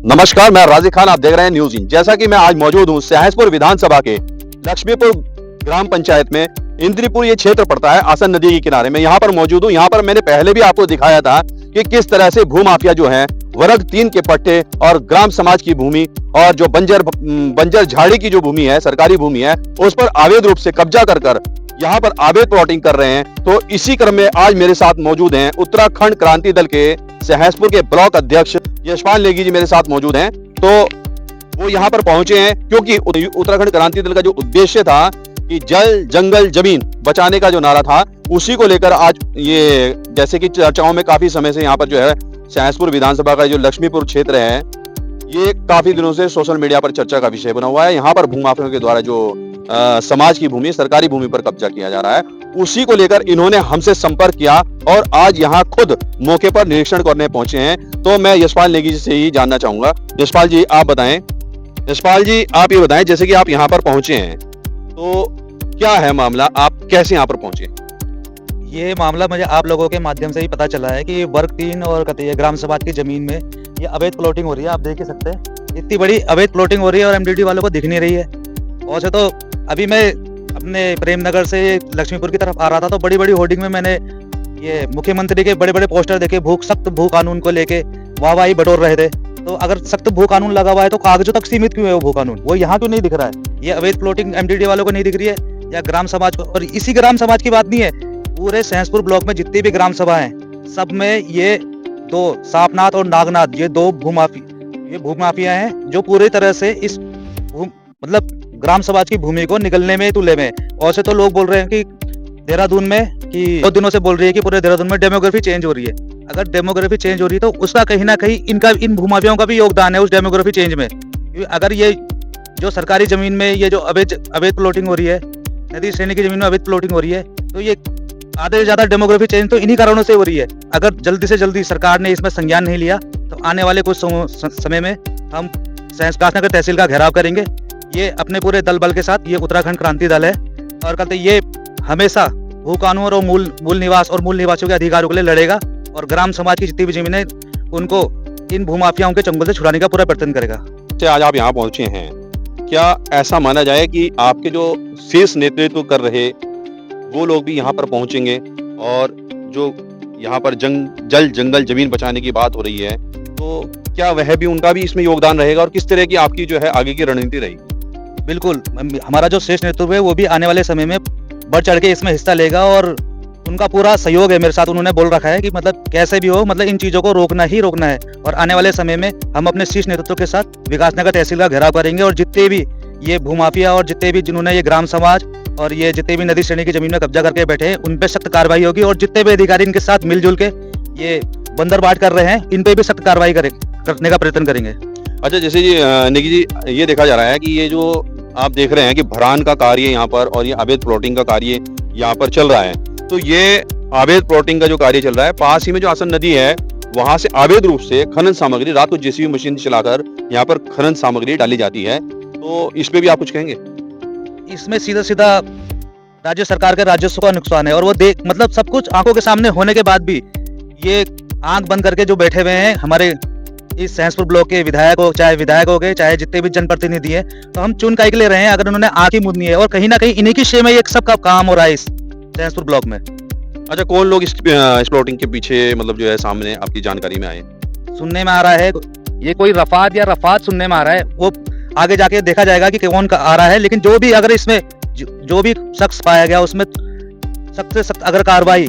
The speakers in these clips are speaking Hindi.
नमस्कार, मैं राजी खान, आप देख रहे हैं न्यूज़ इन। जैसा कि मैं आज मौजूद हूँ सहसपुर विधानसभा के लक्ष्मीपुर ग्राम पंचायत में। इंद्रीपुर ये क्षेत्र पड़ता है आसन नदी के किनारे में। यहाँ पर मौजूद हूँ। यहाँ पर मैंने पहले भी आपको दिखाया था कि किस तरह से भूमाफिया जो है वर्ग 3 के पट्टे और ग्राम समाज की भूमि और जो बंजर झाड़ी की जो भूमि है, सरकारी भूमि है, उस पर अवैध रूप से कब्जा कर यहाँ पर अवैध प्लॉटिंग कर रहे हैं। तो इसी क्रम में आज मेरे साथ मौजूद हैं उत्तराखंड क्रांति दल के सहसपुर के ब्लॉक अध्यक्ष यशपाल नेगी जी मेरे साथ मौजूद हैं। तो वो यहाँ पर पहुंचे हैं क्योंकि उत्तराखंड क्रांति दल का जो उद्देश्य था कि जल जंगल जमीन बचाने का जो नारा था, उसी को लेकर आज ये जैसे कि चर्चाओं में काफी समय से यहाँ पर जो है सहसपुर विधानसभा का जो लक्ष्मीपुर क्षेत्र है, ये काफी दिनों से सोशल मीडिया पर चर्चा का विषय बना हुआ है। यहाँ पर भूमाफियों के द्वारा जो समाज की भूमि, सरकारी भूमि पर कब्जा किया जा रहा है, उसी को लेकर इन्होंने हमसे संपर्क किया और आज यहाँ खुद मौके पर निरीक्षण करने पहुंचे हैं। तो मैं यशपाल नेगी जी से ही जानना चाहूंगा। यशपाल जी आप बताएं, यशपाल जी आप ये बताएं, जैसे कि आप यहाँ पर पहुंचे हैं तो क्या है मामला, आप कैसे यहाँ पर पहुंचे? ये मामला मुझे आप लोगों के माध्यम से ही पता चला है कि वर्ग 3 और ग्राम समाज की जमीन में ये अवैध प्लॉटिंग हो रही है। आप देख ही सकते हैं इतनी बड़ी अवैध प्लॉटिंग हो रही है और एमडीडी वालों को दिख नहीं रही है। और से तो अभी मैं अपने प्रेमनगर से लक्ष्मीपुर की तरफ आ रहा था तो बड़ी बड़ी होर्डिंग में मैंने ये मुख्यमंत्री के बड़े बड़े पोस्टर देखे सख्त भू कानून को लेके वाहवाही बटोर रहे थे। तो अगर सख्त भू कानून लगा हुआ है तो कागजों तक सीमित क्यों है वो भू कानून? वो यहाँ क्यों नहीं दिख रहा है? ये अवैध प्लॉटिंग एमडीडी वालों को नहीं दिख रही है या ग्राम समाज को? और इसी ग्राम समाज की बात नहीं है, पूरे सहसपुर ब्लॉक में जितनी भी ग्राम सभा है सब में ये दो सांपनाथ और नागनाथ, ये दो भूमाफिया हैं जो पूरी तरह से इस मतलब ग्राम समाज की भूमि को निकलने में तुले में। और से तो लोग बोल रहे हैं कि देहरादून में कि 2 दिनों से बोल रही है कि पूरे देहरादून में डेमोग्राफी चेंज हो रही है। अगर डेमोग्राफी चेंज हो रही है तो उसका कहीं ना कहीं इन भूमाफियाओं का भी योगदान है उस डेमोग्राफी चेंज में। अगर ये जो सरकारी जमीन में ये जो अवैध प्लॉटिंग हो रही है, नदी श्रेणी की जमीन में अवैध प्लॉटिंग हो रही है, तो ये आधे से ज्यादा डेमोग्राफी चेंज तो इन्हीं कारणों से हो रही है। अगर जल्दी से जल्दी सरकार ने इसमें संज्ञान नहीं लिया तो आने वाले कुछ समय में हम सहसपुर तहसील का घेराव करेंगे। ये अपने पूरे दल बल के साथ, ये उत्तराखंड क्रांति दल है और कहते ये हमेशा भू कानून और मूल निवास और मूल निवासियों के अधिकारों के लिए लड़ेगा और ग्राम समाज की जितनी भी जमीनें उनको इन भूमाफियाओं के चंगुल से छुड़ाने का पूरा प्रयत्न करेगा। आज आप यहाँ पहुंचे हैं, क्या ऐसा माना जाए कि आपके जो शीर्ष नेतृत्व कर रहे वो लोग भी यहाँ पर पहुंचेंगे और जो यहाँ पर जल जंगल जमीन बचाने की बात हो रही है, तो क्या वह भी, उनका भी इसमें योगदान रहेगा और किस तरह की आपकी जो है आगे की रणनीति रहेगी? बिल्कुल, हमारा जो श्रेष्ठ नेतृत्व है वो भी आने वाले समय में बढ़ चढ़ के इसमें हिस्सा लेगा और उनका पूरा सहयोग है मेरे साथ। उन्होंने बोल रखा है कि मतलब कैसे भी हो, मतलब इन चीजों को रोकना ही रोकना है। और आने वाले समय में हम अपने शीर्ष नेतृत्व के साथ विकासनगर तहसील का घेराव करेंगे और जितने भी ये भूमाफिया और जितने भी जिन्होंने ये ग्राम समाज और ये जितने भी नदी श्रेणी की जमीन में कब्जा करके बैठे हैं उन पे सख्त कार्रवाई होगी और जितने भी अधिकारी इनके साथ मिलजुल के ये बंदरबाट कर रहे हैं इन पे भी सख्त कार्रवाई करने का प्रयत्न करेंगे। अच्छा, जैसे जी नेगी जी, ये देखा जा रहा है कि ये जो आप देख रहे हैं कि भरान का कार्य यहाँ पर और ये अवैध प्लॉटिंग का कार्य यहाँ पर चल रहा है, तो ये अवैध प्लॉटिंग का जो कार्य चल रहा है, पास ही में जो आसन नदी है वहां से अवैध रूप से खनन सामग्री रात को जेसीबी मशीन चलाकर यहाँ पर खनन सामग्री डाली जाती है। तो इस पे भी आप कुछ कहेंगे? इसमें सीधा सीधा राज्य सरकार के राजस्व का नुकसान है और वो मतलब सब कुछ आंखों के सामने होने के बाद भी ये आंख बंद करके जो बैठे हुए हैं हमारे इस सहसपुर ब्लॉक के विधायक हो गए चाहे जितने भी जनप्रतिनिधि हैं, तो हम चुन काहे के लिए रहे हैं? अगर उन्होंने आंख ही मुदनी है और कहीं ना कहीं इन्हीं की श्रेय में ये सब का काम हो रहा है इस सहसपुर ब्लॉक में। अच्छा, कौन लोग इस प्लॉटिंग के पीछे मतलब जो है सामने आपकी जानकारी में आए? सुनने में आ रहा है ये कोई रफात सुनने में आ रहा है, वो आगे जाके देखा जाएगा कि कौन आ रहा है। लेकिन जो भी अगर इसमें जो भी शख्स पाया गया उसमें सख्त से सख्त अगर कार्रवाई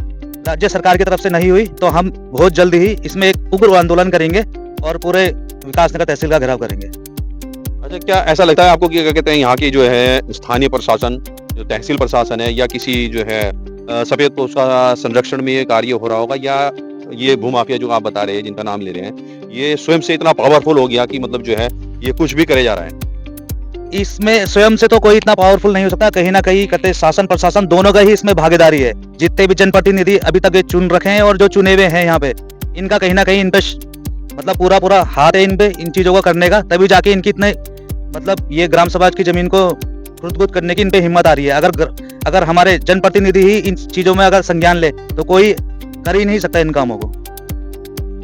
राज्य सरकार की तरफ से नहीं हुई तो हम बहुत जल्द ही इसमें एक उग्र आंदोलन करेंगे और पूरे विकासनगर तहसील का घेराव करेंगे। अच्छा, क्या ऐसा लगता है आपको कि क्या कहते हैं यहाँ की जो है स्थानीय प्रशासन, जो तहसील प्रशासन है या किसी जो है सफेद पोस्ट का संरक्षण में ये कार्य हो रहा होगा, या ये भूमाफिया जो आप बता रहे हैं जिनका नाम ले रहे हैं, ये स्वयं से इतना पावरफुल हो गया कि मतलब जो है ये कुछ भी करे जा रहा है? इसमें स्वयं से तो कोई इतना पावरफुल नहीं हो सकता, कहीं ना कहीं कहते शासन प्रशासन दोनों का ही इसमें भागीदारी है। जितने भी जनप्रतिनिधि अभी तक ये चुन रखे हैं और जो चुने हुए हैं यहाँ पे, इनका कहीं ना कहीं इन पे मतलब पूरा हाथ है इन पे, इन चीजों को करने का, तभी जाके इनकी इतने मतलब ये ग्राम समाज की जमीन को खुद करने की इन पे हिम्मत आ रही है। अगर हमारे जनप्रतिनिधि ही इन चीजों में अगर संज्ञान ले तो कोई कर ही नहीं सकता इन कामों को।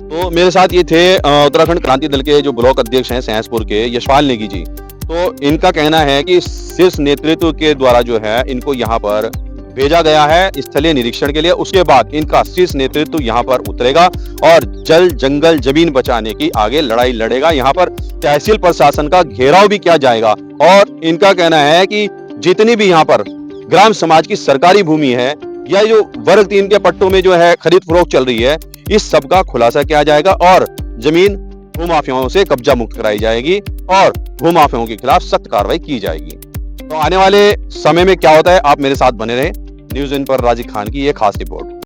तो मेरे साथ ये थे उत्तराखंड क्रांति दल के जो ब्लॉक अध्यक्ष हैं सहसपुर के, यशपाल नेगी जी। तो इनका कहना है कि शीर्ष नेतृत्व के द्वारा जो है इनको यहाँ पर भेजा गया है स्थलीय निरीक्षण के लिए। उसके बाद इनका शीर्ष नेतृत्व यहाँ पर उतरेगा और जल जंगल जमीन बचाने की आगे लड़ाई लड़ेगा। यहाँ पर तहसील प्रशासन का घेराव भी किया जाएगा और इनका कहना है कि जितनी भी यहाँ पर ग्राम समाज की सरकारी भूमि है या जो वर्ग 3 के पट्टों में जो है खरीद फरोख्त चल रही है, इस सब का खुलासा किया जाएगा और जमीन भूमाफियाओं से कब्जा मुक्त कराई जाएगी और भूमाफियाओं के खिलाफ सख्त कार्रवाई की जाएगी। तो आने वाले समय में क्या होता है, आप मेरे साथ बने रहें। न्यूज़ इन पर राजीव खान की ये खास रिपोर्ट।